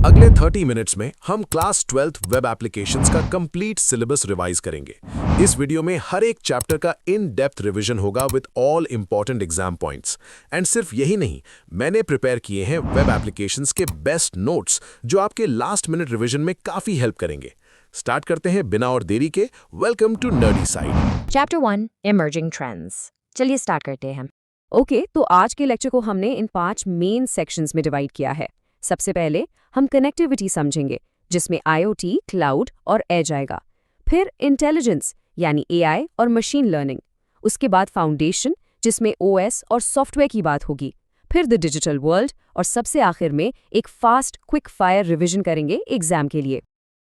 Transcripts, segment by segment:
अगले 30 मिनट्स में हम क्लास 12th वेब एप्लीकेशंस का कंप्लीट सिलेबस रिवाइज करेंगे। इस वीडियो में हर एक चैप्टर का इन डेप्थ रिवीजन होगा with all important exam points. And सिर्फ यही नहीं, मैंने प्रिपेयर किए हैं वेब एप्लीकेशंस के बेस्ट नोट्स जो आपके लास्ट मिनट रिवीजन में काफी हेल्प करेंगे। स्टार्ट करते हैं बिना और देरी के। Welcome to nerdy side. Chapter 1 emerging trends. चलिए स्टार्ट करते हैं हम। ओके, तो आज के लेक्चर को हमने इन 5 मेन सेक्शंस में डिवाइड किया है। सबसे पहले हम कनेक्टिविटी समझेंगे, जिसमें आईओटी, क्लाउड और एज आएगा। फिर इंटेलिजेंस यानी एआई और मशीन लर्निंग। उसके बाद फाउंडेशन, जिसमें ओएस और सॉफ्टवेयर की बात होगी। फिर द डिजिटल वर्ल्ड और सबसे आखिर में एक फास्ट क्विक फायर रिवीजन करेंगे एग्जाम के लिए।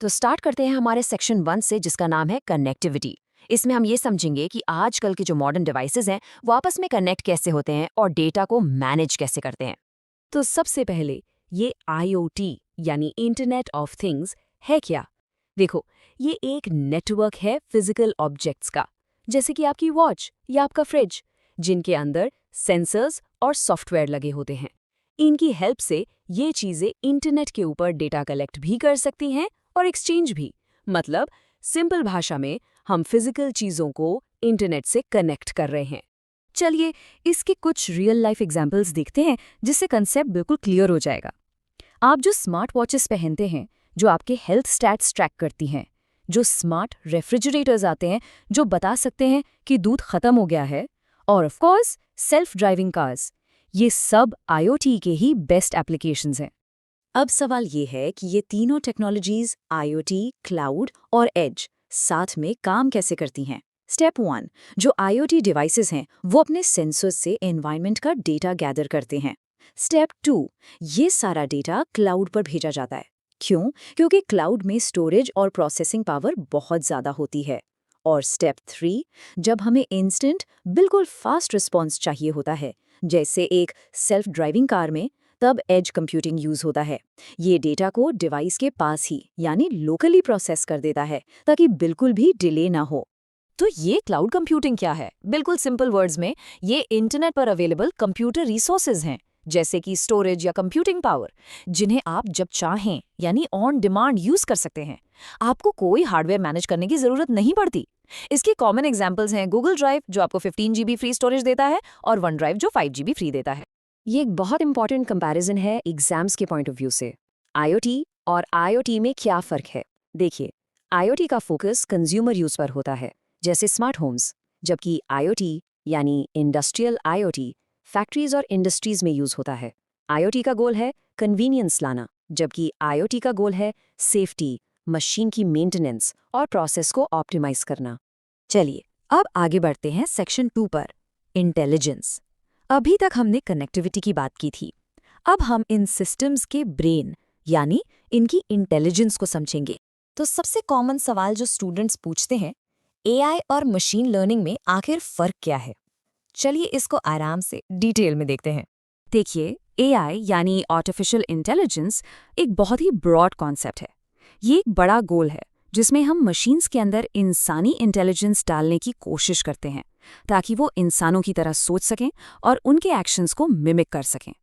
तो स्टार्ट करते हैं हमारे सेक्शन 1 से, जिसका नाम है कनेक्टिविटी। इसमें हम ये समझेंगे कि आजकल के जो मॉडर्न डिवाइसेस हैं वो आपस में कनेक्ट कैसे होते हैं और डेटा को मैनेज कैसे करते हैं। तो सबसे पहले ये आईओटी यानी इंटरनेट ऑफ थिंग्स है क्या? देखो, ये एक नेटवर्क है फिजिकल ऑब्जेक्ट्स का, जैसे कि आपकी वॉच या आपका फ्रिज, जिनके अंदर सेंसर्स और सॉफ्टवेयर लगे होते हैं। इनकी हेल्प से ये चीजें इंटरनेट के ऊपर डेटा कलेक्ट भी कर सकती हैं और एक्सचेंज भी। मतलब सिंपल भाषा में हम फिजिकल चीजों को इंटरनेट से कनेक्ट कर रहे हैं। चलिए इसके कुछ रियल लाइफ एग्जांपल्स देखते हैं, जिससे कंसेप्ट बिल्कुल क्लियर हो जाएगा। आप जो स्मार्ट वॉचेस पहनते हैं, जो आपके हेल्थ स्टैट्स ट्रैक करती हैं, जो स्मार्ट रेफ्रिजरेटर्स आते हैं जो बता सकते हैं कि दूध खत्म हो गया है, और of course self driving cars, ये सब आईओटी के ही बेस्ट एप्लीकेशंस हैं। अब सवाल ये है कि ये तीनों टेक्नोलॉजीज आईओटी, क्लाउड और एज साथ में काम कैसे करती हैं। स्टेप 1, जो आईओटी डिवाइसेस हैं वो अपने सेंसर्स से एनवायरनमेंट का डेटा गैदर करते हैं। स्टेप 2, ये सारा डेटा क्लाउड पर भेजा जाता है। क्यों? क्योंकि क्लाउड में स्टोरेज और प्रोसेसिंग पावर बहुत ज़्यादा होती है। और स्टेप 3, जब हमें इंस्टेंट बिल्कुल फास्ट रिस्पॉन्स चाहिए होता है, जैसे एक सेल्फ ड्राइविंग कार में, तब एज कंप्यूटिंग यूज होता है। ये डेटा को डिवाइस के पास ही यानी लोकली प्रोसेस कर देता है, ताकि बिल्कुल भी डिले ना हो। तो ये क्लाउड कंप्यूटिंग क्या है? बिल्कुल सिंपल वर्ड्स में, ये इंटरनेट पर अवेलेबल कंप्यूटर रिसोर्सेज हैं, जैसे कि स्टोरेज या कंप्यूटिंग पावर, जिन्हें आप जब चाहें यानी ऑन डिमांड यूज कर सकते हैं। आपको कोई हार्डवेयर मैनेज करने की जरूरत नहीं पड़ती। इसके कॉमन एग्जांपल्स हैं गूगल ड्राइव, जो आपको 15 GB फ्री स्टोरेज देता है, और वन ड्राइव जो 5 GB फ्री देता है। ये एक बहुत इंपॉर्टेंट कंपैरिजन है एग्जाम्स के पॉइंट ऑफ व्यू से। आईओटी और आईओटी में क्या फ़र्क है? देखिए, आईओटी का फोकस कंज्यूमर यूज पर होता है, जैसे स्मार्ट होम्स, जबकि आईओटी यानी इंडस्ट्रियल आईओटी फैक्ट्रीज और इंडस्ट्रीज में यूज होता है। आईओटी का गोल है कन्वीनियंस लाना, जबकि आईओटी का गोल है सेफ्टी, मशीन की मेंटेनेंस और प्रोसेस को ऑप्टिमाइज करना। चलिए अब आगे बढ़ते हैं सेक्शन 2 पर, इंटेलिजेंस। अभी तक हमने कनेक्टिविटी की बात की थी। अब हम इन सिस्टम्स के ब्रेन यानी इनकी इंटेलिजेंस को समझेंगे। तो सबसे कॉमन सवाल जो स्टूडेंट्स पूछते हैं, एआई और मशीन लर्निंग में आखिर फर्क क्या है? चलिए इसको आराम से डिटेल में देखते हैं। देखिए, एआई यानी आर्टिफिशियल इंटेलिजेंस एक बहुत ही ब्रॉड कॉन्सेप्ट है। ये एक बड़ा गोल है जिसमें हम मशीन्स के अंदर इंसानी इंटेलिजेंस डालने की कोशिश करते हैं, ताकि वो इंसानों की तरह सोच सकें और उनके एक्शंस को मिमिक कर सकें।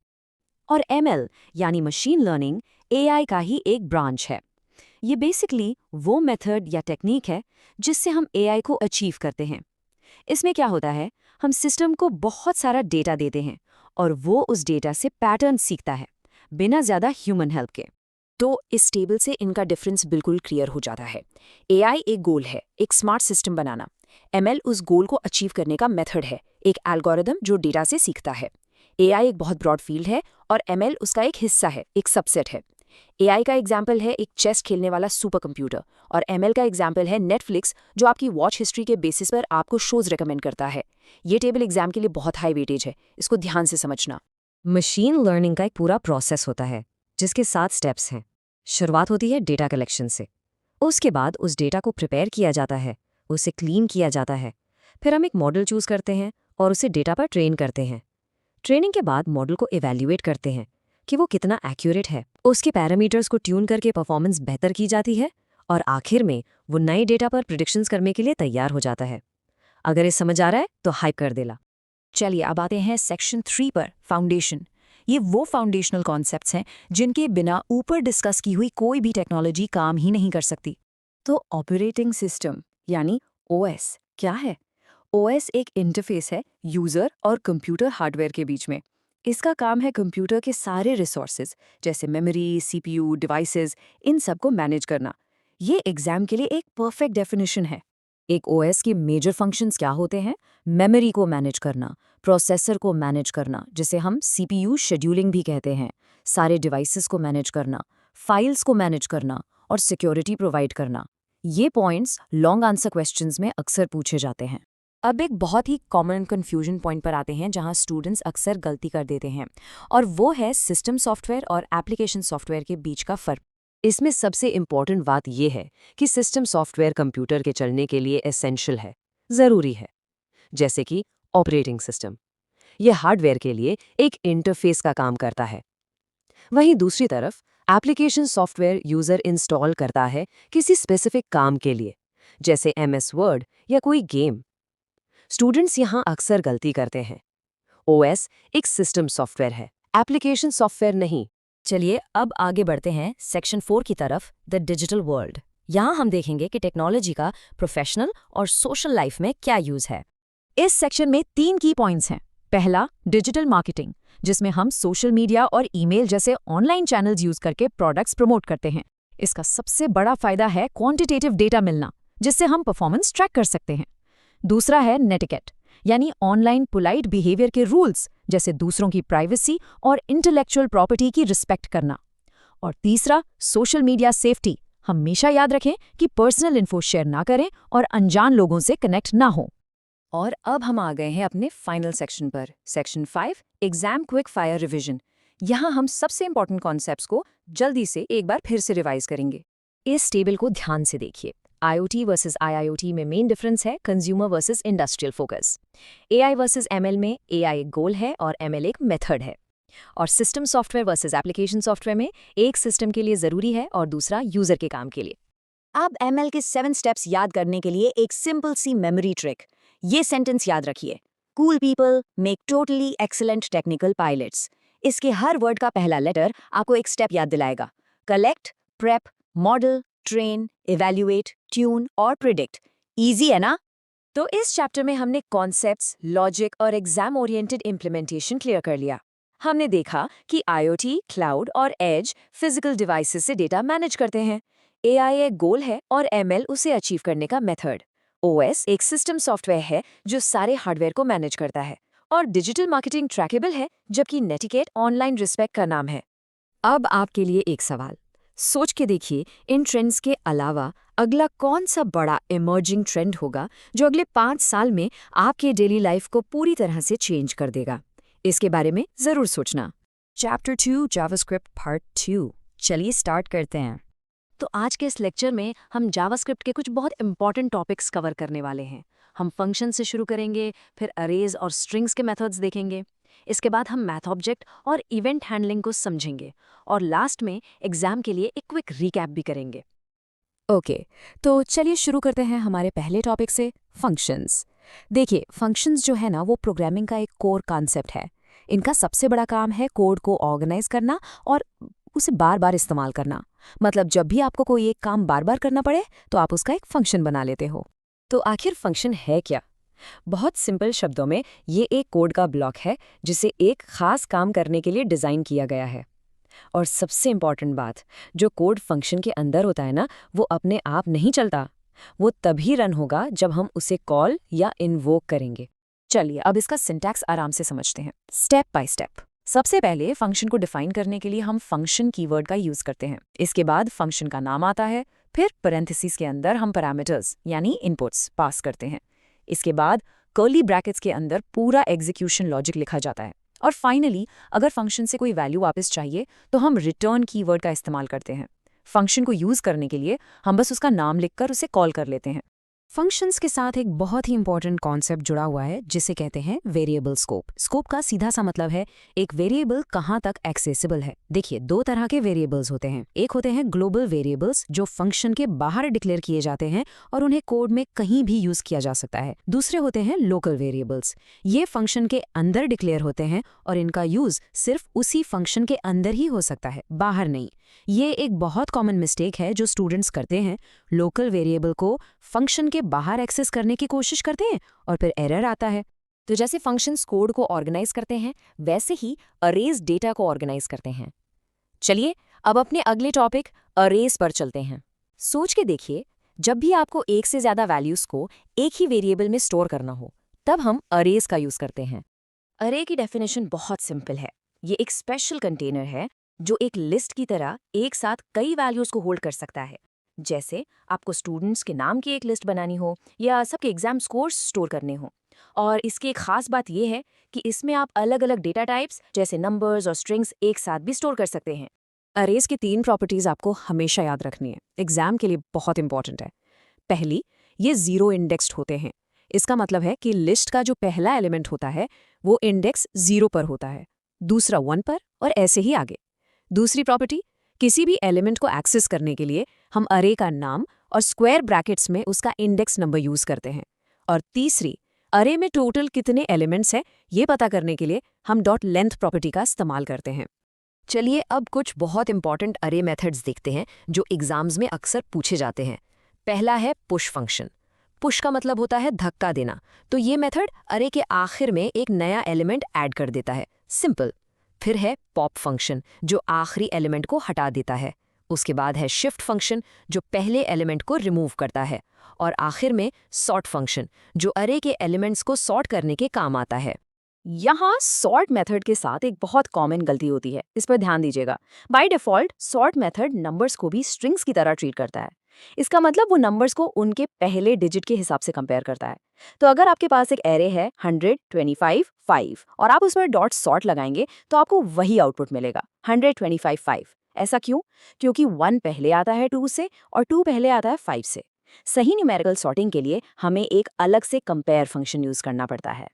और एमएल यानी मशीन लर्निंग एआई का ही एक ब्रांच है। ये बेसिकली वो मेथड या टेक्निक है जिससे हम एआई को अचीव करते हैं। इसमें क्या होता है, हम सिस्टम को बहुत सारा डेटा देते हैं और वो उस डेटा से पैटर्न सीखता है, बिना ज़्यादा ह्यूमन हेल्प के। तो इस टेबल से इनका डिफरेंस बिल्कुल क्लियर हो जाता है। एआई एक गोल है, एक स्मार्ट सिस्टम बनाना। एमएल उस गोल को अचीव करने का मेथड है, एक एल्गोरिदम जो डेटा से सीखता है। एआई एक बहुत ब्रॉड फील्ड है और एमएल उसका एक हिस्सा है, एक सबसेट है। एआई का एग्जाम्पल है एक चेस खेलने वाला सुपर कंप्यूटर, और एमएल का एग्जाम्पल है नेटफ्लिक्स, जो आपकी वॉच हिस्ट्री के बेसिस पर आपको शोज रेकमेंड करता है। ये टेबल एग्जाम के लिए बहुत हाई वेटेज है, इसको ध्यान से समझना। मशीन लर्निंग का एक पूरा प्रोसेस होता है, जिसके 7 स्टेप्स हैं। शुरुआत होती है डेटा कलेक्शन से। उसके बाद उस डेटा को प्रिपेयर किया जाता है, उसे क्लीन किया जाता है। फिर हम एक मॉडल चूज करते हैं और उसे डेटा पर ट्रेन करते हैं। ट्रेनिंग के बाद मॉडल को इवैल्यूएट करते हैं कि वो कितना एक्यूरेट है। उसके पैरामीटर्स को ट्यून करके परफॉर्मेंस बेहतर की जाती है, और आखिर में वो नए डेटा पर प्रिडिक्शंस करने के लिए तैयार हो जाता है। अगर ये समझ आ रहा है तो हाइप कर देला। चलिए अब आते हैं सेक्शन 3 पर, फाउंडेशन। ये वो फाउंडेशनल कॉन्सेप्ट्स हैं जिनके बिना ऊपर डिस्कस की हुई कोई भी टेक्नोलॉजी काम ही नहीं कर सकती। तो ऑपरेटिंग सिस्टम यानी ओएस क्या है? ओएस एक इंटरफेस है यूजर और कंप्यूटर हार्डवेयर के बीच में। इसका काम है कंप्यूटर के सारे रिसोर्सेज जैसे मेमोरी, सीपीयू, डिवाइसेस, इन सब को मैनेज करना। ये एग्जाम के लिए एक परफेक्ट डेफिनेशन है। एक ओएस की मेजर फंक्शंस क्या होते हैं? मेमोरी को मैनेज करना, प्रोसेसर को मैनेज करना जिसे हम सीपीयू शेड्यूलिंग भी कहते हैं, सारे डिवाइसेस को मैनेज करना, फाइल्स को मैनेज करना और सिक्योरिटी प्रोवाइड करना। ये पॉइंट्स लॉन्ग आंसर क्वेश्चंस में अक्सर पूछे जाते हैं। अब एक बहुत ही कॉमन कंफ्यूजन पॉइंट पर आते हैं जहां स्टूडेंट्स अक्सर गलती कर देते हैं, और वो है सिस्टम सॉफ्टवेयर और एप्लीकेशन सॉफ्टवेयर के बीच का फ़र्क। इसमें सबसे इम्पॉर्टेंट बात यह है कि सिस्टम सॉफ्टवेयर कंप्यूटर के चलने के लिए एसेंशियल है, ज़रूरी है। जैसे कि ऑपरेटिंग सिस्टम, यह हार्डवेयर के लिए एक इंटरफेस का काम करता है। वहीं दूसरी तरफ एप्लीकेशन सॉफ्टवेयर यूज़र इंस्टॉल करता है किसी स्पेसिफिक काम के लिए, जैसे MS वर्ड या कोई गेम। स्टूडेंट्स यहाँ अक्सर गलती करते हैं। ओएस एक सिस्टम सॉफ्टवेयर है, एप्लीकेशन सॉफ्टवेयर नहीं। चलिए अब आगे बढ़ते हैं सेक्शन 4 की तरफ, द डिजिटल वर्ल्ड। यहाँ हम देखेंगे कि टेक्नोलॉजी का प्रोफेशनल और सोशल लाइफ में क्या यूज़ है। इस सेक्शन में 3 की पॉइंट्स हैं। पहला, डिजिटल मार्केटिंग, जिसमें हम सोशल मीडिया और ईमेल जैसे ऑनलाइन चैनल्स यूज करके प्रोडक्ट्स प्रमोट करते हैं। इसका सबसे बड़ा फायदा है क्वांटिटेटिव डेटा मिलना, जिससे हम परफॉर्मेंस ट्रैक कर सकते हैं। दूसरा है नेटिकेट, यानी ऑनलाइन पोलाइट बिहेवियर के रूल्स, जैसे दूसरों की प्राइवेसी और इंटेलेक्चुअल प्रॉपर्टी की रिस्पेक्ट करना। और तीसरा, सोशल मीडिया सेफ्टी। हमेशा याद रखें कि पर्सनल इन्फो शेयर ना करें और अनजान लोगों से कनेक्ट ना हो। और अब हम आ गए हैं अपने फाइनल सेक्शन पर, section 5, exam quick fire revision. यहाँ हम सबसे इंपॉर्टेंट कॉन्सेप्ट्स को जल्दी से एक बार फिर से रिवाइज करेंगे। इस टेबल को ध्यान से देखिए। IoT वर्सेस IIoT में मेन डिफरेंस है consumer versus industrial focus. AI versus ML में AI एक गोल है और ML एक मेथड है। और system software versus application software में एक सिस्टम के लिए ज़रूरी है और दूसरा यूज़र के काम के लिए। अब ML के 7 स्टेप्स याद करने के लिए एक सिंपल सी मेमोरी ट्रिक। ये सेंटेंस याद रखिए, cool people make totally excellent technical pilots. इसके हर वर्ड का पहला लेटर आपको एक स्टेप याद दिलाएगा। Collect, prep, model, train, evaluate, tune और प्रिडिक्ट। इजी है ना? तो इस चैप्टर में हमने कॉन्सेप्ट्स, लॉजिक और एग्जाम ओरिएंटेड इम्प्लीमेंटेशन क्लियर कर लिया। हमने देखा कि IoT, क्लाउड और एज फिजिकल डिवाइसेस से डेटा मैनेज करते हैं। AI एक गोल है और ML उसे अचीव करने का मेथड। OS एक सिस्टम सॉफ्टवेयर है जो सारे हार्डवेयर को मैनेज करता है। और डिजिटल मार्केटिंग ट्रैकेबल है, जबकि नेटिकेट ऑनलाइन रिस्पेक्ट का नाम है। अब आपके लिए एक सवाल, सोच के देखिए, इन ट्रेंड्स के अलावा अगला कौन सा बड़ा इमर्जिंग ट्रेंड होगा जो अगले 5 साल में आपके डेली लाइफ को पूरी तरह से चेंज कर देगा? इसके बारे में जरूर सोचना। Chapter 2 JavaScript part 2। चलिए स्टार्ट करते हैं। तो आज के इस लेक्चर में हम जावास्क्रिप्ट के कुछ बहुत इंपॉर्टेंट टॉपिक्स कवर करने वाले हैं। हम फंक्शन से शुरू करेंगे, फिर अरेज और स्ट्रिंग्स के मेथड्स देखेंगे। इसके बाद हम मैथ ऑब्जेक्ट और इवेंट हैंडलिंग को समझेंगे और लास्ट में एग्जाम के लिए एक क्विक रिकैप भी करेंगे। ओके, तो चलिए शुरू करते हैं हमारे पहले टॉपिक से, फंक्शंस। देखिए, फंक्शंस जो है ना, वो प्रोग्रामिंग का एक कोर कॉन्सेप्ट है। इनका सबसे बड़ा काम है कोड को ऑर्गेनाइज करना और उसे बार बार इस्तेमाल करना। मतलब जब भी आपको कोई एक काम बार बार करना पड़े तो आप उसका एक फंक्शन बना लेते हो। तो आखिर फंक्शन है क्या? बहुत सिंपल शब्दों में ये एक कोड का ब्लॉक है जिसे एक खास काम करने के लिए डिज़ाइन किया गया है। और सबसे इम्पॉर्टेंट बात, जो कोड फंक्शन के अंदर होता है ना, वो अपने आप नहीं चलता। वो तभी रन होगा जब हम उसे कॉल या इन्वोक करेंगे। चलिए अब इसका सिंटैक्स आराम से समझते हैं, स्टेप बाय स्टेप। सबसे पहले फंक्शन को डिफाइन करने के लिए हम फंक्शन कीवर्ड का यूज करते हैं। इसके बाद फंक्शन का नाम आता है, फिर पैरेंथेसिस के अंदर हम पैरामीटर्स यानी इनपुट्स पास करते हैं। इसके बाद कर्ली ब्रैकेट्स के अंदर पूरा एग्जीक्यूशन लॉजिक लिखा जाता है। और फाइनली अगर फंक्शन से कोई वैल्यू वापस चाहिए तो हम रिटर्न कीवर्ड का इस्तेमाल करते हैं। फंक्शन को यूज करने के लिए हम बस उसका नाम लिखकर उसे कॉल कर लेते हैं। फंक्शंस के साथ एक बहुत ही इंपॉर्टेंट कॉन्सेप्ट जुड़ा हुआ है जिसे कहते हैं वेरिएबल स्कोप। स्कोप का सीधा सा मतलब है एक वेरिएबल कहाँ तक एक्सेसिबल है। देखिए, दो तरह के वेरिएबल्स होते हैं। एक होते हैं ग्लोबल वेरिएबल्स जो फंक्शन के बाहर डिक्लेयर किए जाते हैं और उन्हें कोड में कहीं भी यूज किया जा सकता है। दूसरे होते हैं लोकल वेरिएबल्स। ये फंक्शन के अंदर डिक्लेयर होते हैं और इनका यूज सिर्फ उसी फंक्शन के अंदर ही हो सकता है, बाहर नहीं। ये एक बहुत कॉमन मिस्टेक है जो स्टूडेंट्स करते हैं। लोकल वेरिएबल को फंक्शन के बाहर एक्सेस करने की कोशिश करते हैं और फिर एरर आता है। तो जैसे फंक्शंस कोड को ऑर्गेनाइज करते हैं, वैसे ही अरेज डेटा को ऑर्गेनाइज करते हैं। चलिए अब अपने अगले टॉपिक अरेज पर चलते हैं। सोच के देखिए, जब भी आपको एक से ज्यादा वैल्यूज को एक ही वेरिएबल में स्टोर करना हो, तब हम अरेज का यूज करते हैं। अरे की डेफिनेशन बहुत सिंपल है। ये एक स्पेशल कंटेनर है जो एक लिस्ट की तरह एक साथ कई वैल्यूज को होल्ड कर सकता है। जैसे आपको स्टूडेंट्स के नाम की एक लिस्ट बनानी हो या सबके एग्जाम स्कोर्स स्टोर करने हो। और इसकी एक खास बात यह है कि इसमें आप अलग अलग डेटा टाइप्स जैसे नंबर्स और स्ट्रिंग्स एक साथ भी स्टोर कर सकते हैं। अरेज की 3 प्रॉपर्टीज आपको हमेशा याद रखनी है, एग्जाम के लिए बहुत इंपॉर्टेंट है। पहली, ये 0 इंडेक्स्ड होते हैं। इसका मतलब है कि लिस्ट का जो पहला एलिमेंट होता है वो इंडेक्स 0 पर होता है, दूसरा 1 पर और ऐसे ही आगे। दूसरी प्रॉपर्टी, किसी भी एलिमेंट को एक्सेस करने के लिए हम अरे का नाम और स्क्वायर ब्रैकेट्स में उसका इंडेक्स नंबर यूज करते हैं। और तीसरी, अरे में टोटल कितने एलिमेंट्स हैं ये पता करने के लिए हम डॉट लेंथ प्रॉपर्टी का इस्तेमाल करते हैं। चलिए अब कुछ बहुत इंपॉर्टेंट अरे मेथड्स देखते हैं जो एग्जाम्स में अक्सर पूछे जाते हैं। पहला है पुश फंक्शन। पुश का मतलब होता है धक्का देना। तो ये मेथड अरे के आखिर में एक नया एलिमेंट ऐड कर देता है, सिंपल। फिर है पॉप फंक्शन जो आखिरी एलिमेंट को हटा देता है। उसके बाद है शिफ्ट फंक्शन जो पहले एलिमेंट को रिमूव करता है। और आखिर में सॉर्ट फंक्शन जो अरे के एलिमेंट्स को सॉर्ट करने के काम आता है। यहाँ सॉर्ट मेथड के साथ एक बहुत कॉमन गलती होती है, इस पर ध्यान दीजिएगा। By default sort method numbers को भी स्ट्रिंग्स की तरह ट्रीट करता है। इसका मतलब वो नंबर्स को उनके पहले डिजिट के हिसाब से कंपेयर करता है। तो अगर आपके पास एक एरे है 100, 25, 5 और आप उस पर डॉट सॉर्ट लगाएंगे तो आपको वही आउटपुट मिलेगा 100, 25, 5। ऐसा क्यों? क्योंकि 1 पहले आता है 2 से और 2 पहले आता है 5 से। सही न्यूमेरिकल सॉर्टिंग के लिए हमें एक अलग से कंपेयर फंक्शन यूज करना पड़ता है।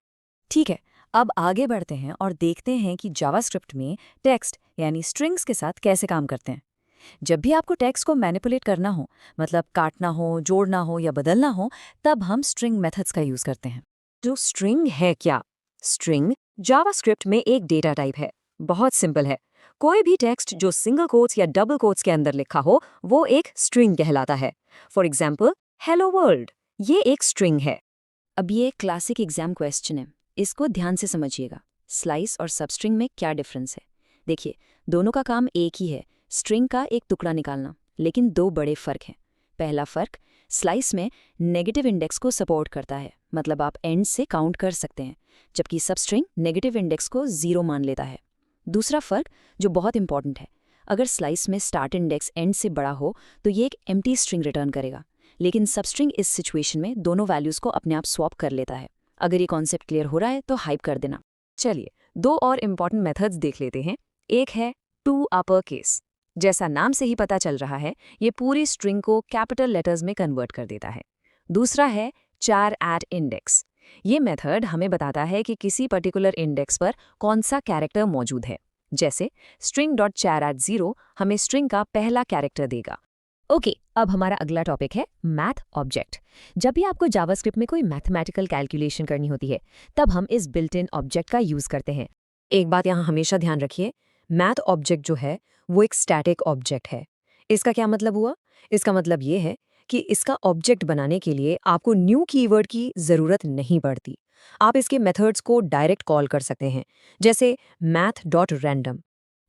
ठीक है, अब आगे बढ़ते हैं और देखते हैं कि जावास्क्रिप्ट में टेक्स्ट यानी स्ट्रिंग्स के साथ कैसे काम करते हैं। जब भी आपको टेक्स्ट को मैनिपुलेट करना हो, मतलब काटना हो, जोड़ना हो या बदलना हो, तब हम स्ट्रिंग मेथड्स का यूज करते हैं। जो स्ट्रिंग है क्या? स्ट्रिंग जावास्क्रिप्ट में एक डेटा टाइप है। बहुत सिंपल है। कोई भी टेक्स्ट जो सिंगल कोट्स या डबल कोट्स के अंदर लिखा हो वो एक स्ट्रिंग कहलाता है। फॉर एग्जाम्पल, हेलो वर्ल्ड, ये एक स्ट्रिंग है। अब ये एक क्लासिक एग्जाम क्वेश्चन है, इसको ध्यान से समझिएगा। स्लाइस और सबस्ट्रिंग में क्या डिफरेंस है? देखिए, दोनों का काम एक ही है, स्ट्रिंग का एक टुकड़ा निकालना। लेकिन 2 बड़े फर्क हैं। पहला फर्क, स्लाइस में नेगेटिव इंडेक्स को सपोर्ट करता है, मतलब आप एंड से काउंट कर सकते हैं, जबकि सबस्ट्रिंग नेगेटिव इंडेक्स को 0 मान लेता है। दूसरा फर्क जो बहुत इंपॉर्टेंट है, अगर स्लाइस में स्टार्ट इंडेक्स एंड से बड़ा हो तो ये एक एम्प्टी स्ट्रिंग रिटर्न करेगा, लेकिन सबस्ट्रिंग इस सिचुएशन में दोनों वैल्यूज को अपने आप स्वैप कर लेता है। अगर ये कॉन्सेप्ट क्लियर हो रहा है तो हाइप कर देना। चलिए 2 और इंपॉर्टेंट मेथड्स देख लेते हैं। एक है टू अपर केस। जैसा नाम से ही पता चल रहा है, ये पूरी स्ट्रिंग को कैपिटल लेटर्स में कन्वर्ट कर देता है। दूसरा है चार एट इंडेक्स। ये मेथड हमें बताता है कि किसी पर्टिकुलर इंडेक्स पर कौन सा कैरेक्टर मौजूद है। जैसे string.char@0 हमें स्ट्रिंग का पहला कैरेक्टर देगा। ओके, अब हमारा अगला टॉपिक है मैथ ऑब्जेक्ट। जब भी आपको जावास्क्रिप्ट में कोई मैथमेटिकल कैलकुलेशन करनी होती है, तब हम इस बिल्ट इन ऑब्जेक्ट का यूज करते हैं। एक बात यहाँ हमेशा ध्यान रखिए, मैथ ऑब्जेक्ट जो है वो एक स्टैटिक ऑब्जेक्ट है। इसका क्या मतलब हुआ? इसका मतलब ये है कि इसका ऑब्जेक्ट बनाने के लिए आपको न्यू कीवर्ड की ज़रूरत नहीं पड़ती। आप इसके मेथड्स को डायरेक्ट कॉल कर सकते हैं, जैसे math.random।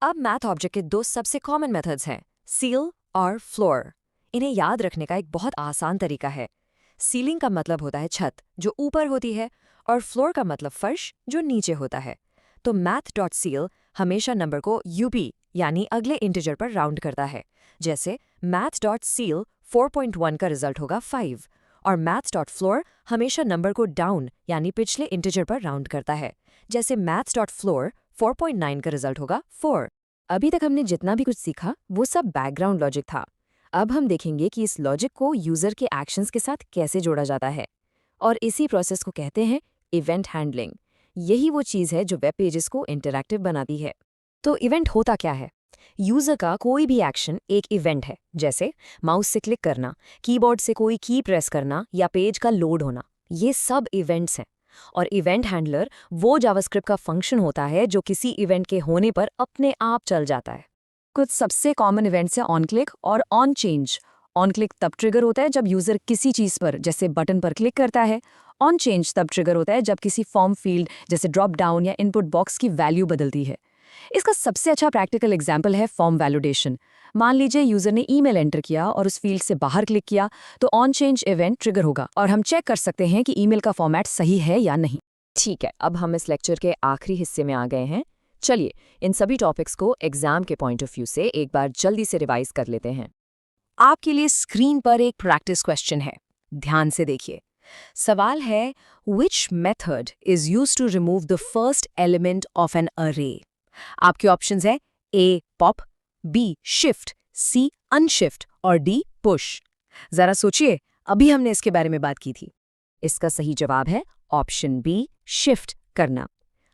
अब मैथ ऑब्जेक्ट के 2 सबसे कॉमन मेथड्स हैं, सील और फ्लोर। इन्हें याद रखने का एक बहुत आसान तरीका है। सीलिंग का मतलब होता है छत, जो ऊपर होती है, और फ्लोर का मतलब फर्श, जो नीचे होता है। तो math.seal हमेशा नंबर को यूपी यानी अगले इंटीजर पर राउंड करता है। जैसे math.seal 4.1 का रिजल्ट होगा 5, और maths.floor हमेशा नंबर को डाउन यानी पिछले इंटीजर पर राउंड करता है। जैसे maths.floor 4.9 का रिजल्ट होगा 4। अभी तक हमने जितना भी कुछ सीखा वो सब बैकग्राउंड लॉजिक था। अब हम देखेंगे कि इस लॉजिक को यूजर के एक्शंस के साथ कैसे जोड़ा जाता है, और इसी प्रोसेस को कहते हैं इवेंट हैंडलिंग। यही वो चीज़ है जो वेब पेजेस को इंटरैक्टिव बनाती है। तो इवेंट होता क्या है? यूजर का कोई भी एक्शन एक इवेंट है, जैसे माउस से क्लिक करना, कीबोर्ड से कोई की प्रेस करना या पेज का लोड होना। ये सब इवेंट्स हैं। और इवेंट हैंडलर वो जावास्क्रिप्ट का फंक्शन होता है जो किसी इवेंट के होने पर अपने आप चल जाता है। कुछ सबसे कॉमन इवेंट्स हैं ऑन क्लिक और ऑन चेंज। ऑन क्लिक तब ट्रिगर होता है जब यूजर किसी चीज पर, जैसे बटन पर क्लिक करता है। ऑन चेंज तब ट्रिगर होता है जब किसी फॉर्म फील्ड, जैसे ड्रॉप डाउन या इनपुट बॉक्स की वैल्यू बदलती है। इसका सबसे अच्छा प्रैक्टिकल एग्जाम्पल है फॉर्म वैलिडेशन। मान लीजिए यूजर ने ईमेल एंटर किया और उस फील्ड से बाहर क्लिक किया, तो ऑन चेंज इवेंट ट्रिगर होगा और हम चेक कर सकते हैं कि ईमेल का फॉर्मेट सही है या नहीं। ठीक है, अब हम इस लेक्चर के आखिरी हिस्से में आ गए हैं। चलिए इन सभी टॉपिक्स को एग्जाम के पॉइंट ऑफ व्यू से एक बार जल्दी से रिवाइज कर लेते हैं। आपके लिए स्क्रीन पर एक प्रैक्टिस क्वेश्चन है, ध्यान से देखिए। सवाल है, which method is used to remove the first element of an array? आपके ऑप्शंस है A pop, B shift, C unshift और डी पुश। जरा सोचिए, अभी हमने इसके बारे में बात की थी। इसका सही जवाब है ऑप्शन बी, शिफ्ट करना।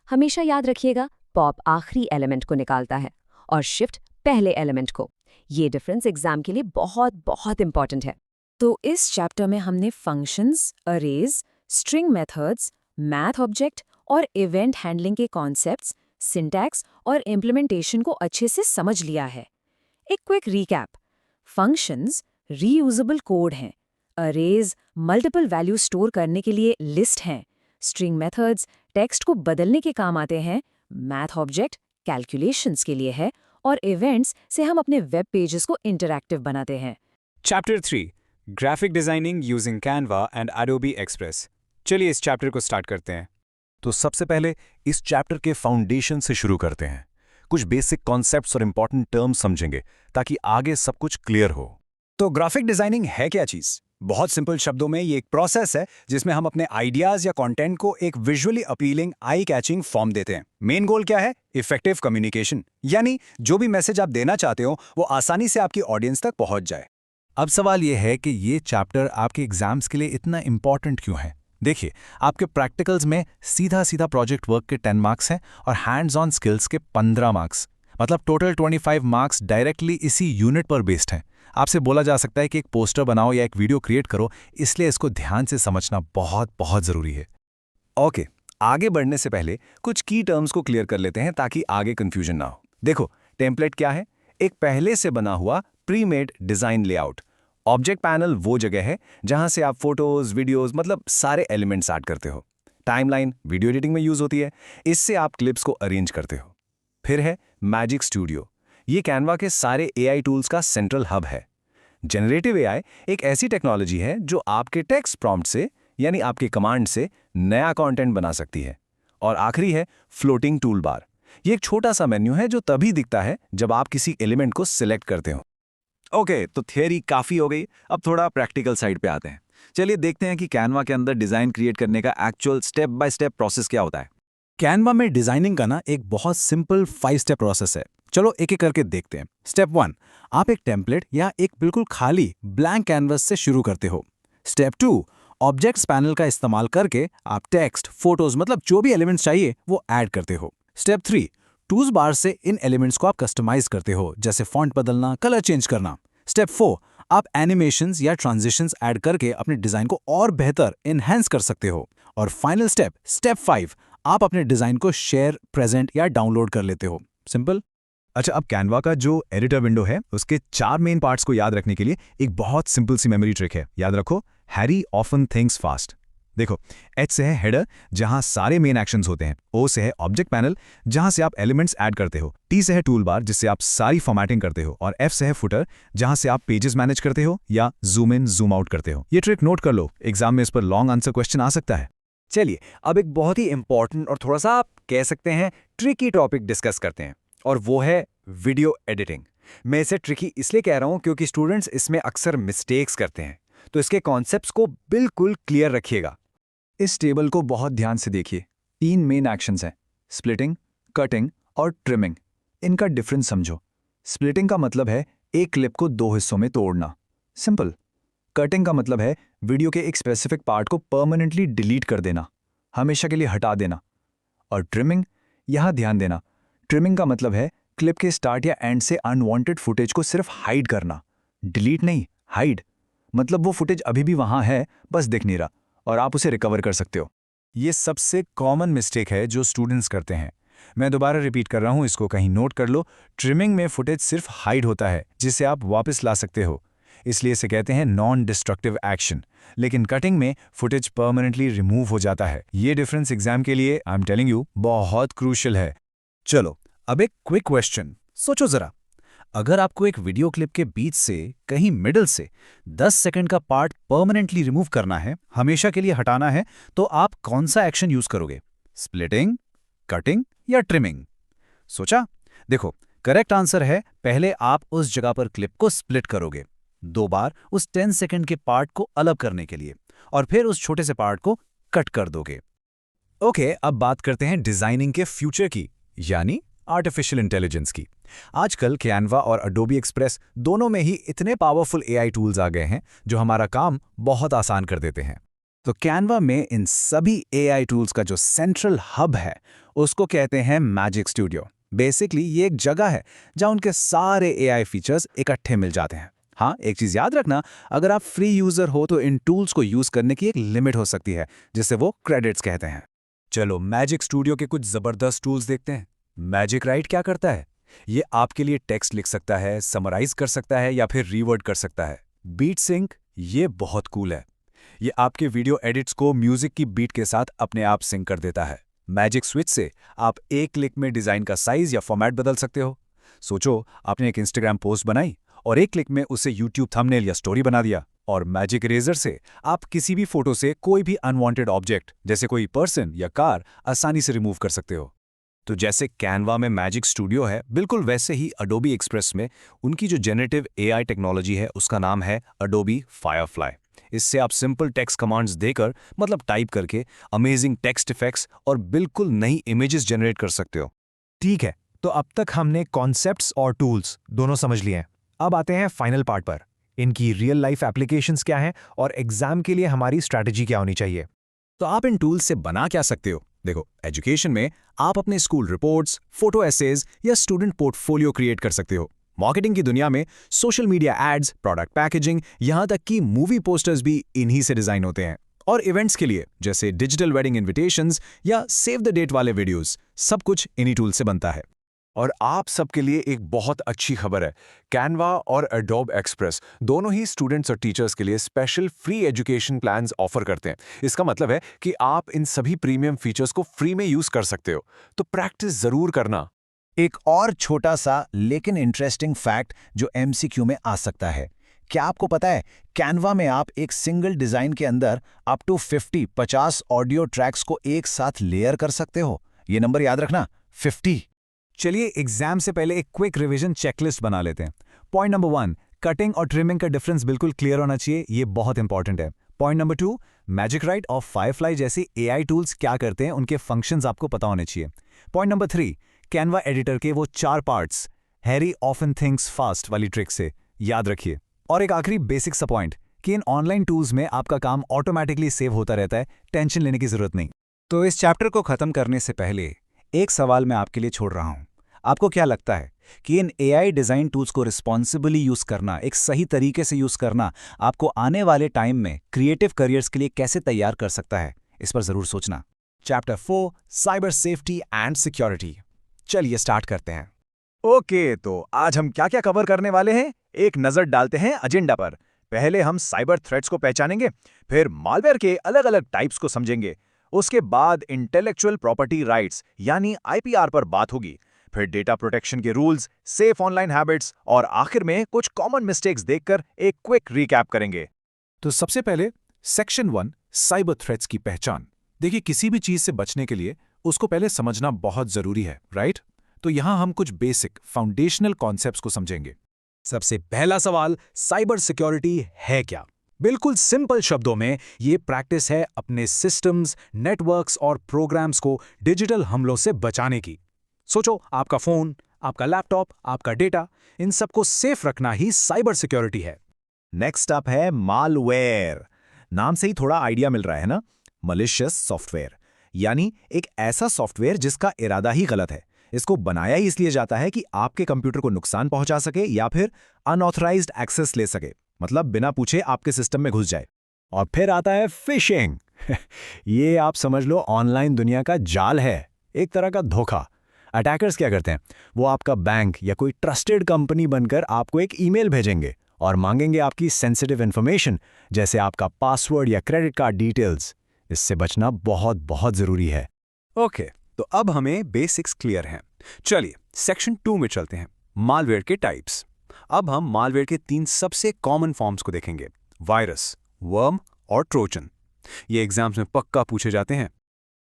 हमेशा याद रखिएगा, पॉप आखिरी एलिमेंट को निकालता है और शिफ्ट पहले एलिमेंट को। ये डिफरेंस एग्जाम के लिए बहुत बहुत इंपॉर्टेंट है। तो इस चैप्टर में हमने functions, arrays, string methods, math object और इवेंट हैंडलिंग के कॉन्सेप्ट्स, सिंटैक्स और इम्प्लीमेंटेशन को अच्छे से समझ लिया है। एक quick recap. Functions reusable code हैं, अरेज मल्टीपल वैल्यू स्टोर करने के लिए लिस्ट हैं, स्ट्रिंग मेथड्स टेक्स्ट को बदलने के काम आते हैं, मैथ ऑब्जेक्ट कैलकुलेशंस के लिए है और इवेंट्स से हम अपने वेब पेजेस को इंटरैक्टिव बनाते हैं। Chapter 3 graphic designing using Canva and Adobe express. चलिए इस चैप्टर को स्टार्ट करते हैं। तो सबसे पहले इस चैप्टर के फाउंडेशन से शुरू करते हैं। कुछ बेसिक कॉन्सेप्ट्स और इंपॉर्टेंट टर्म्स समझेंगे ताकि आगे सब कुछ क्लियर हो। तो ग्राफिक डिजाइनिंग है क्या चीज? बहुत सिंपल शब्दों में ये एक प्रोसेस है जिसमें हम अपने आइडियाज या कंटेंट को एक visually appealing, eye catching form देते हैं। मेन गोल क्या है? इफेक्टिव कम्युनिकेशन, यानी जो भी मैसेज आप देना चाहते हो वो आसानी से आपकी ऑडियंस तक पहुंच जाए। अब सवाल यह है कि ये चैप्टर आपके एग्जाम्स के लिए इतना इंपॉर्टेंट क्यों है? देखिए, आपके प्रैक्टिकल्स में सीधा सीधा प्रोजेक्ट वर्क के 10 मार्क्स हैं और हैंड्स ऑन स्किल्स के 15 मार्क्स, मतलब टोटल 25 मार्क्स डायरेक्टली इसी यूनिट पर बेस्ड हैं। आपसे बोला जा सकता है कि एक पोस्टर बनाओ या एक वीडियो क्रिएट करो, इसलिए इसको ध्यान से समझना बहुत बहुत ज़रूरी है। ओके, आगे बढ़ने से पहले कुछ की टर्म्स को क्लियर कर लेते हैं ताकि आगे कंफ्यूजन ना हो। देखो, टेम्पलेट क्या है? एक पहले से बना हुआ pre made design layout. Object panel वो जगह है जहां से आप फोटोज, वीडियोस, मतलब सारे एलिमेंट्स ऐड करते हो। टाइमलाइन वीडियो एडिटिंग में यूज होती है, इससे आप क्लिप्स को अरेंज करते हो। फिर है मैजिक स्टूडियो, ये कैनवा के सारे एआई टूल्स का सेंट्रल हब है। जनरेटिव एआई एक ऐसी टेक्नोलॉजी है जो आपके टेक्स्ट प्रॉम्प्ट से, यानी आपके कमांड से नया कंटेंट बना सकती है। और आखिरी है फ्लोटिंग टूल बार, ये एक छोटा सा मेन्यू है जो तभी दिखता है जब आप किसी एलिमेंट को सिलेक्ट करते हो। ओके, तो थियरी काफ़ी हो गई, अब थोड़ा प्रैक्टिकल साइड पे आते हैं। चलिए देखते हैं कि कैनवा के अंदर डिज़ाइन क्रिएट करने का actual step by step process क्या होता है। कैनवा में डिजाइनिंग का ना एक बहुत सिंपल 5 स्टेप प्रोसेस है। चलो एक एक करके देखते हैं। स्टेप 1, आप एक टेम्पलेट या एक बिल्कुल खाली ब्लैंक कैनवस से शुरू करते हो। स्टेप 2, ऑब्जेक्ट्स पैनल का इस्तेमाल करके आप टेक्स्ट, फोटोज, मतलब जो भी एलिमेंट्स चाहिए वो ऐड करते हो। स्टेप 3, टूल्स बार से इन एलिमेंट्स को आप कस्टमाइज करते हो, जैसे फॉन्ट बदलना, कलर चेंज करना। स्टेप 4, आप एनिमेशंस या ट्रांजिशंस ऐड करके अपने डिजाइन को और बेहतर एनहांस कर सकते हो। और फाइनल स्टेप, स्टेप 5, आप अपने डिजाइन को शेयर, प्रेजेंट या डाउनलोड कर लेते हो। सिंपल। अच्छा, अब कैनवा का जो एडिटर विंडो है उसके 4 मेन पार्ट्स को याद रखने के लिए एक बहुत सिंपल सी मेमोरी ट्रिक है। याद रखो, हैरी ऑफन थिंक्स फास्ट। देखो, H से है हेडर जहां सारे मेन एक्शंस होते हैं, O से है ऑब्जेक्ट पैनल जहां से आप एलिमेंट्स ऐड करते हो, T से है टूल बार जिससे आप सारी फॉर्मेटिंग करते हो, और F से है फुटर जहां से आप पेजेस मैनेज करते हो या जूम इन जूम आउट करते हो। ये ट्रिक नोट कर लो, एग्जाम में इस पर लॉन्ग आंसर क्वेश्चन आ सकता है। चलिए अब एक बहुत ही इंपॉर्टेंट और थोड़ा सा आप कह सकते हैं ट्रिकी टॉपिक डिस्कस करते हैं, और वो है वीडियो एडिटिंग। मैं इसे ट्रिकी इसलिए कह रहा हूं क्योंकि स्टूडेंट्स इसमें अक्सर मिस्टेक्स करते हैं, तो इसके कॉन्सेप्ट्स को बिल्कुल क्लियर रखिएगा। इस टेबल को बहुत ध्यान से देखिए। 3 मेन एक्शंस हैं, स्प्लिटिंग, कटिंग और ट्रिमिंग। इनका डिफरेंस समझो। स्प्लिटिंग का मतलब है एक क्लिप को 2 हिस्सों में तोड़ना, सिंपल। कटिंग का मतलब है वीडियो के एक स्पेसिफिक पार्ट को परमानेंटली डिलीट कर देना, हमेशा के लिए हटा देना। और ट्रिमिंग, यहाँ ध्यान देना, ट्रिमिंग का मतलब है क्लिप के स्टार्ट या एंड से अनवांटेड फुटेज को सिर्फ हाइड करना, डिलीट नहीं, हाइड। मतलब वो फुटेज अभी भी वहां है, बस दिख नहीं रहा और आप उसे रिकवर कर सकते हो। ये सबसे कॉमन मिस्टेक है जो स्टूडेंट्स करते हैं। मैं दोबारा रिपीट कर रहा हूं, इसको कहीं नोट कर लो। ट्रिमिंग में फुटेज सिर्फ हाइड होता है, जिसे आप वापस ला सकते हो, इसलिए इसे कहते हैं नॉन डिस्ट्रक्टिव एक्शन। लेकिन कटिंग में फुटेज परमानेंटली रिमूव हो जाता है। ये डिफरेंस एग्जाम के लिए, आई एम टेलिंग यू, बहुत क्रूशियल है। चलो अब एक क्विक क्वेश्चन, सोचो जरा, अगर आपको एक वीडियो क्लिप के बीच से कहीं मिडल से 10 सेकंड का पार्ट परमानेंटली रिमूव करना है, हमेशा के लिए हटाना है, तो आप कौन सा एक्शन यूज करोगे? स्प्लिटिंग, कटिंग या ट्रिमिंग? सोचा? देखो, करेक्ट आंसर है पहले आप उस जगह पर क्लिप को स्प्लिट करोगे, 2 बार उस 10 सेकंड के पार्ट को अलग करने के लिए, और फिर उस छोटे से पार्ट को कट कर दोगे। ओके, अब बात करते हैं डिजाइनिंग के फ्यूचर की, यानी आर्टिफिशियल इंटेलिजेंस की। आजकल कैनवा और अडोबी एक्सप्रेस दोनों में ही इतने पावरफुल एआई टूल्स आ गए हैं जो हमारा काम बहुत आसान कर देते हैं। तो कैनवा में इन सभी एआई टूल्स का जो सेंट्रल हब है, उसको कहते हैं मैजिक स्टूडियो। बेसिकली ये एक जगह है जहां उनके सारे एआई फीचर्स इकट्ठे मिल जाते हैं। हाँ, एक चीज याद रखना, अगर आप फ्री यूजर हो तो इन टूल्स को यूज करने की एक लिमिट हो सकती है, जिसे वो क्रेडिट्स कहते हैं। चलो मैजिक स्टूडियो के कुछ जबरदस्त टूल्स देखते हैं। मैजिक राइट क्या करता है? ये आपके लिए टेक्स्ट लिख सकता है, समराइज कर सकता है या फिर रीवर्ड कर सकता है। बीट सिंक, ये बहुत कूल है। ये आपके वीडियो एडिट्स को म्यूजिक की बीट के साथ अपने आप सिंक कर देता है। मैजिक स्विच से आप एक क्लिक में डिजाइन का साइज या फॉर्मेट बदल सकते हो। सोचो, आपने एक इंस्टाग्राम पोस्ट बनाई और एक क्लिक में उसे यूट्यूब थंबनेल या स्टोरी बना दिया। और मैजिक इरेजर से आप किसी भी फोटो से कोई भी अनवांटेड ऑब्जेक्ट, जैसे कोई पर्सन या कार, आसानी से रिमूव कर सकते हो। तो जैसे कैनवा में मैजिक स्टूडियो है, बिल्कुल वैसे ही अडोबी एक्सप्रेस में उनकी जो जेनरेटिव एआई टेक्नोलॉजी है, उसका नाम है अडोबी फायरफ्लाई। इससे आप सिंपल टेक्स्ट कमांड्स देकर, मतलब टाइप करके, अमेजिंग टेक्स्ट इफेक्ट्स और बिल्कुल नई इमेजेस जनरेट कर सकते हो। ठीक है, तो अब तक हमने कॉन्सेप्ट्स और टूल्स दोनों समझ लिए हैं। अब आते हैं फाइनल पार्ट पर। इनकी रियल लाइफ एप्लीकेशंस क्या हैं और एग्जाम के लिए हमारी स्ट्रैटेजी क्या होनी चाहिए। तो आप इन टूल्स से बना क्या सकते हो? देखो, एजुकेशन में आप अपने स्कूल रिपोर्ट्स, फोटो एसेज या स्टूडेंट पोर्टफोलियो क्रिएट कर सकते हो। मार्केटिंग की दुनिया में social media ads, product packaging, यहां तक कि मूवी पोस्टर्स भी इन्हीं से डिजाइन होते हैं। और इवेंट्स के लिए, जैसे डिजिटल वेडिंग इन्विटेशंस या सेव द डेट वाले वीडियोस, सब कुछ इन्हीं टूल से बनता है। और आप सबके लिए एक बहुत अच्छी खबर है, कैनवा और एडोब एक्सप्रेस दोनों ही स्टूडेंट्स और टीचर्स के लिए special free education plans offer करते हैं। इसका मतलब है कि आप इन सभी प्रीमियम फीचर्स को फ्री में यूज कर सकते हो, तो प्रैक्टिस जरूर करना। एक और छोटा सा लेकिन इंटरेस्टिंग फैक्ट जो एमसीक्यू में आ सकता है, क्या आपको पता है कैनवा में आप एक सिंगल डिजाइन के अंदर अप टू 50 ऑडियो ट्रैक्स को एक साथ लेयर कर सकते हो? ये नंबर याद रखना, 50। चलिए एग्जाम से पहले एक क्विक रिवीजन चेकलिस्ट बना लेते हैं। पॉइंट नंबर 1, कटिंग और ट्रिमिंग का डिफरेंस बिल्कुल क्लियर होना चाहिए, ये बहुत इंपॉर्टेंट है। पॉइंट नंबर 2, मैजिक राइट और फायरफ्लाई जैसी एआई टूल्स क्या करते हैं, उनके फंक्शंस आपको पता होने चाहिए। पॉइंट नंबर 3, कैनवा एडिटर के वो 4 parts, Harry often thinks fast वाली ट्रिक से याद रखिए। और एक आखिरी बेसिक सा पॉइंट कि इन ऑनलाइन टूल्स में आपका काम ऑटोमेटिकली सेव होता रहता है, टेंशन लेने की जरूरत नहीं। तो इस चैप्टर को खत्म करने से पहले एक सवाल मैं आपके लिए छोड़ रहा हूं। आपको क्या लगता है कि इन एआई डिजाइन टूल्स को रिस्पॉन्सिबली यूज करना, एक सही तरीके से यूज करना, आपको आने वाले टाइम में क्रिएटिव करियर्स के लिए कैसे तैयार कर सकता है? इस पर जरूर सोचना। Chapter 4, cyber safety and security. चलिए स्टार्ट करते हैं। ओके, तो आज हम क्या क्या कवर करने वाले हैं, एक नजर डालते हैं एजेंडा पर। पहले हम साइबर थ्रेट्स को पहचानेंगे, फिर मालवेयर के अलग अलग टाइप्स को समझेंगे, उसके बाद इंटेलेक्चुअल प्रॉपर्टी राइट्स यानी आईपीआर पर बात होगी, फिर डेटा प्रोटेक्शन के रूल्स, सेफ ऑनलाइन हैबिट्स और आखिर में कुछ कॉमन मिस्टेक्स देखकर एक क्विक रिकैप करेंगे। तो सबसे पहले सेक्शन 1, साइबर थ्रेट्स की पहचान। देखिए, किसी भी चीज से बचने के लिए उसको पहले समझना बहुत जरूरी है, राइट? तो यहां हम कुछ बेसिक फाउंडेशनल कॉन्सेप्ट्स को समझेंगे। सबसे पहला सवाल, साइबर सिक्योरिटी है क्या? बिल्कुल सिंपल शब्दों में ये प्रैक्टिस है अपने सिस्टम्स, नेटवर्क्स और प्रोग्राम्स को डिजिटल हमलों से बचाने की। सोचो, आपका फोन, आपका लैपटॉप, आपका डेटा, इन सबको सेफ रखना ही साइबर सिक्योरिटी है। नेक्स्ट अप है मालवेयर। नाम से ही थोड़ा आइडिया मिल रहा है ना, मलिशियस सॉफ्टवेयर, यानी एक ऐसा सॉफ्टवेयर जिसका इरादा ही गलत है। इसको बनाया ही इसलिए जाता है कि आपके कंप्यूटर को नुकसान पहुंचा सके या फिर अनऑथराइज्ड एक्सेस ले सके, मतलब बिना पूछे आपके सिस्टम में घुस जाए। और फिर आता है फिशिंग। ये आप समझ लो ऑनलाइन दुनिया का जाल है, एक तरह का धोखा। अटैकर्स क्या करते हैं, वो आपका बैंक या कोई ट्रस्टेड कंपनी बनकर आपको एक ईमेल भेजेंगे और मांगेंगे आपकी सेंसिटिव इन्फॉर्मेशन, जैसे आपका पासवर्ड या क्रेडिट कार्ड डिटेल्स। इससे बचना बहुत बहुत जरूरी है। ओके, तो अब हमें बेसिक्स क्लियर हैं। चलिए सेक्शन 2 में चलते हैं, मालवेयर के टाइप्स। अब हम मालवेयर के 3 सबसे कॉमन फॉर्म्स को देखेंगे, वायरस, वर्म और ट्रोजन। ये एग्जाम्स में पक्का पूछे जाते हैं।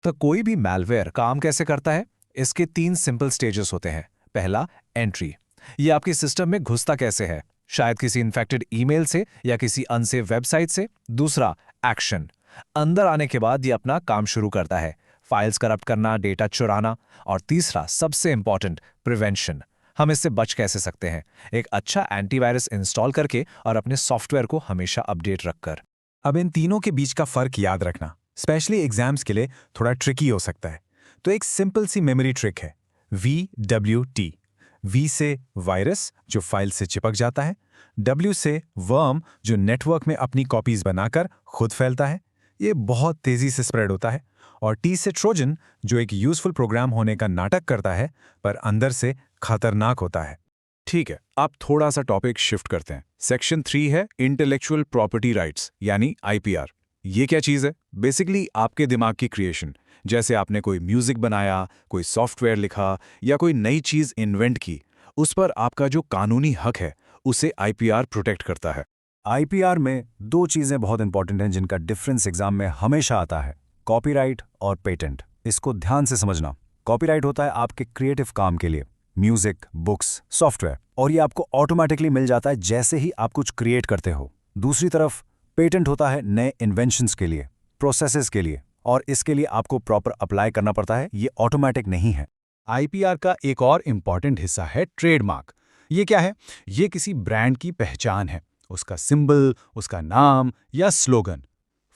तो कोई भी मैलवेयर काम कैसे करता है? इसके 3 सिंपल स्टेजेस होते हैं। पहला, एंट्री। ये आपके सिस्टम में घुसता कैसे है? शायद किसी इन्फेक्टेड ईमेल से या किसी अनसेफ वेबसाइट से। दूसरा, एक्शन। अंदर आने के बाद ये अपना काम शुरू करता है, फाइल्स करप्ट करना, डेटा चुराना। और तीसरा, सबसे इंपॉर्टेंट, प्रिवेंशन। हम इससे बच कैसे सकते हैं? एक अच्छा एंटीवायरस इंस्टॉल करके और अपने सॉफ्टवेयर को हमेशा अपडेट रखकर। अब इन तीनों के बीच का फर्क याद रखना, स्पेशली एग्जाम्स के लिए थोड़ा ट्रिकी हो सकता है। तो एक सिंपल सी मेमोरी ट्रिक है, VWT। V से वायरस, जो फाइल से चिपक जाता है। W से वर्म, जो नेटवर्क में अपनी कॉपीज बनाकर खुद फैलता है, ये बहुत तेजी से स्प्रेड होता है। और T से ट्रोजन, जो एक यूजफुल प्रोग्राम होने का नाटक करता है पर अंदर से खतरनाक होता है। ठीक है, आप थोड़ा सा टॉपिक शिफ्ट करते हैं। सेक्शन 3 है इंटेलेक्चुअल प्रॉपर्टी राइट्स, यानी IPR। ये क्या चीज़ है? बेसिकली आपके दिमाग की क्रिएशन। जैसे आपने कोई म्यूजिक बनाया, कोई सॉफ्टवेयर लिखा या कोई नई चीज़ इन्वेंट की, उस पर आपका जो कानूनी हक है उसे IPR प्रोटेक्ट करता है। IPR में 2 चीजें बहुत इंपॉर्टेंट हैं जिनका डिफरेंस एग्जाम में हमेशा आता है, कॉपीराइट और पेटेंट। इसको ध्यान से समझना। कॉपीराइट होता है आपके क्रिएटिव काम के लिए, म्यूजिक, बुक्स, सॉफ्टवेयर, और ये आपको ऑटोमेटिकली मिल जाता है जैसे ही आप कुछ क्रिएट करते हो। दूसरी तरफ पेटेंट होता है नए इन्वेंशंस के लिए, प्रोसेसेस के लिए, और इसके लिए आपको प्रॉपर अप्लाई करना पड़ता है, ये ऑटोमेटिक नहीं है। IPR का एक और इम्पॉर्टेंट हिस्सा है ट्रेडमार्क। ये क्या है? ये किसी ब्रांड की पहचान है, उसका सिंबल, उसका नाम या स्लोगन।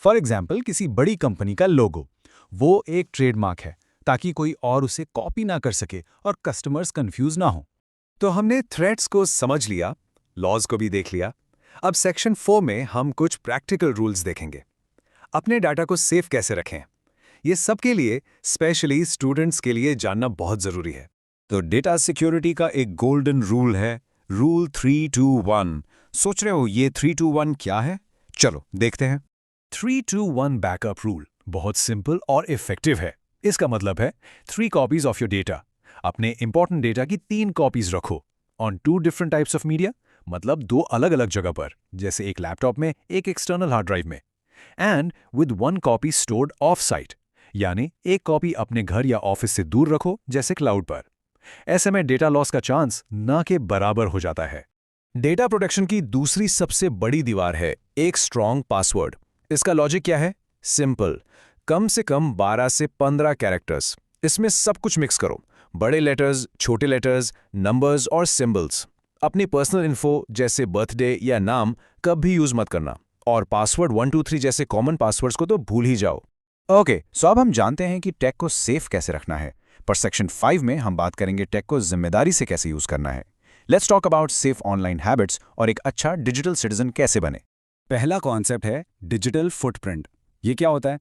फॉर एग्जाम्पल, किसी बड़ी कंपनी का लोगो, वो एक ट्रेडमार्क है, ताकि कोई और उसे कॉपी ना कर सके और कस्टमर्स कंफ्यूज ना हो। तो हमने थ्रेड्स को समझ लिया, लॉज को भी देख लिया। अब सेक्शन 4 में हम कुछ प्रैक्टिकल रूल्स देखेंगे। अपने डाटा को सेफ कैसे रखें, ये सबके लिए, स्पेशली स्टूडेंट्स के लिए जानना बहुत जरूरी है। तो डेटा सिक्योरिटी का एक गोल्डन रूल है, रूल 3-2-1। सोच रहे हो ये 3-2-1 क्या है? चलो देखते हैं। 3-2-1 बैकअप रूल बहुत सिंपल और इफेक्टिव है। इसका मतलब है 3 कॉपीज ऑफ योर डेटा। अपने इंपॉर्टेंट डेटा की 3 कॉपीज रखो on 2 different types of media, मतलब 2 अलग अलग जगह पर, जैसे एक लैपटॉप में, एक एक्सटर्नल हार्ड ड्राइव में। And with 1 copy stored of site, यानी एक कॉपी अपने घर या ऑफिस से दूर रखो, जैसे क्लाउड पर। ऐसे में डेटा लॉस का चांस ना के बराबर हो जाता है। डेटा प्रोटेक्शन की दूसरी सबसे बड़ी दीवार है एक स्ट्रॉन्ग पासवर्ड। इसका लॉजिक क्या है? सिंपल, कम से कम 12 से 15 कैरेक्टर्स। इसमें सब कुछ मिक्स करो, बड़े लेटर्स, छोटे लेटर्स, नंबर्स और सिंबल्स। अपनी पर्सनल इन्फो जैसे बर्थडे या नाम कभी यूज मत करना, और पासवर्ड 123 जैसे कॉमन पासवर्ड्स को तो भूल ही जाओ। ओके, सो अब हम जानते हैं कि टेक को सेफ कैसे रखना है, पर सेक्शन 5 में हम बात करेंगे टेक को जिम्मेदारी से कैसे यूज करना है। Let's talk about safe online habits और एक अच्छा डिजिटल सिटीजन कैसे बने। पहला कॉन्सेप्ट है डिजिटल फुटप्रिंट। ये क्या होता है?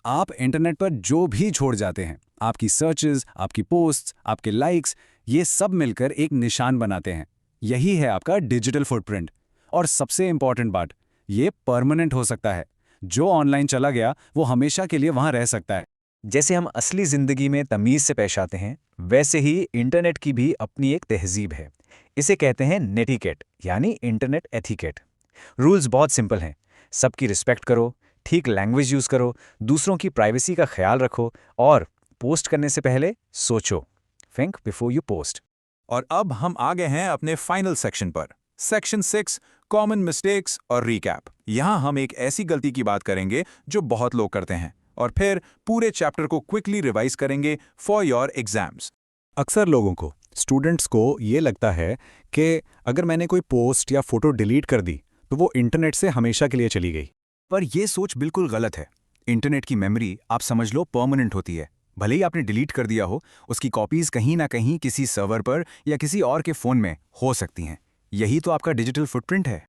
आप इंटरनेट पर जो भी छोड़ जाते हैं, आपकी सर्चेस, आपकी पोस्ट्स, आपके लाइक्स, ये सब मिलकर एक निशान बनाते हैं। यही है आपका डिजिटल फुटप्रिंट। और सबसे इंपॉर्टेंट बात, ये परमानेंट हो सकता है। जो ऑनलाइन चला गया वो हमेशा के लिए वहां रह सकता है। जैसे हम असली जिंदगी में तमीज से पेश आते हैं, वैसे ही इंटरनेट की भी अपनी एक तहजीब है। इसे कहते हैं नेटिकेट, यानी इंटरनेट एथिकेट। रूल्स बहुत सिंपल हैं, सबकी रिस्पेक्ट करो, ठीक लैंग्वेज यूज करो, दूसरों की प्राइवेसी का ख्याल रखो, और पोस्ट करने से पहले सोचो, थिंक बिफोर यू पोस्ट। और अब हम आ गए हैं अपने फाइनल सेक्शन पर, सेक्शन 6, कॉमन मिस्टेक्स और रीकैप। यहाँ हम एक ऐसी गलती की बात करेंगे जो बहुत लोग करते हैं, और फिर पूरे चैप्टर को क्विकली रिवाइज करेंगे फॉर योर एग्जाम्स। अक्सर लोगों को स्टूडेंट्स को ये लगता है कि अगर मैंने कोई पोस्ट या फोटो डिलीट कर दी तो वो इंटरनेट से हमेशा के लिए चली गई। पर यह सोच बिल्कुल गलत है। इंटरनेट की मेमोरी आप समझ लो परमानेंट होती है। भले ही आपने डिलीट कर दिया हो, उसकी कॉपीज कहीं ना कहीं किसी सर्वर पर या किसी और के फोन में हो सकती हैं। यही तो आपका डिजिटल फुटप्रिंट है।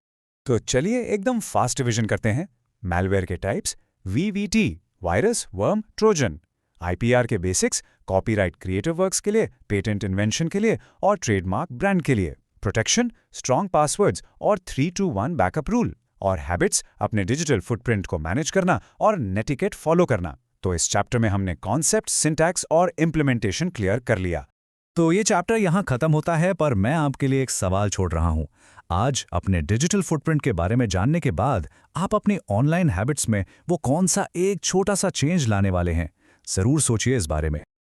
तो चलिए एकदम फास्ट रिवीजन करते हैं। मैलवेयर के types, VVT, virus, worm, Trojan. IPR के बेसिक्स, कॉपीराइट क्रिएटिव वर्क्स के लिए, पेटेंट इन्वेंशन के लिए और ट्रेडमार्क ब्रांड के लिए। प्रोटेक्शन, स्ट्रॉन्ग पासवर्ड्स और 3-2-1 बैकअप रूल। और हैबिट्स, अपने डिजिटल फुटप्रिंट को मैनेज करना और नेटिकेट फॉलो करना। तो इस चैप्टर में हमने कॉन्सेप्ट, सिंटैक्स और इम्प्लीमेंटेशन क्लियर कर लिया। तो ये चैप्टर यहाँ खत्म होता है, पर मैं आपके लिए एक सवाल छोड़ रहा हूँ। आज अपने डिजिटल फुटप्रिंट के बारे में जानने के बाद आप अपनी ऑनलाइन हैबिट्स में वो कौन सा एक छोटा सा चेंज लाने वाले हैं? जरूर सोचिए इस बारे में।